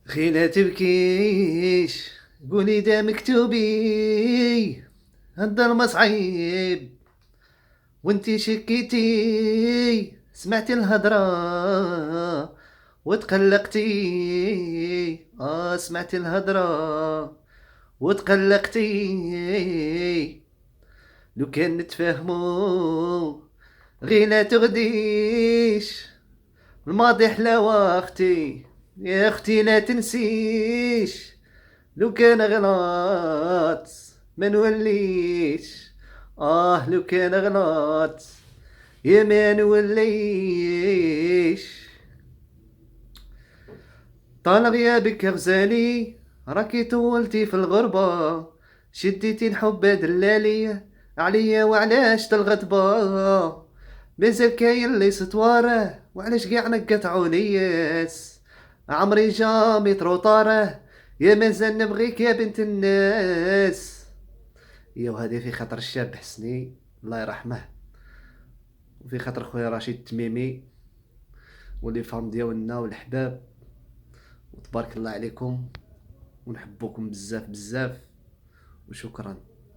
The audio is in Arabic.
خي لا تبكيش، قولي دا مكتوبي، هالظلمة صعيب وانتي شكيتي، سمعتي الهضرة وتقلقتي. سمعتي الهضرة وتقلقتي. لو كان نتفاهمو غي لا تغديش، الماضي حلاوة اختي، يا اختي لا تنسيش. لو كان غلط ما نوليش، لو كان غلط يا ما نوليش. طال غيابك يا غزالي، راكي طولتي في الغربة، شديتي الحب دلالي عليا وعلاش تالغضبة. مازال كاين لي سطواره، وعلاش قاع نقطعو نياس، عمري جامي تروطاره، يا مازال نبغيك يا بنت الناس. يا وهذه في خاطر الشاب حسني الله يرحمه، وفي خاطر خويا رشيد التميمي واللي فهم ديالنا والحباب. وتبارك الله عليكم، ونحبوكم بزاف بزاف، وشكرا.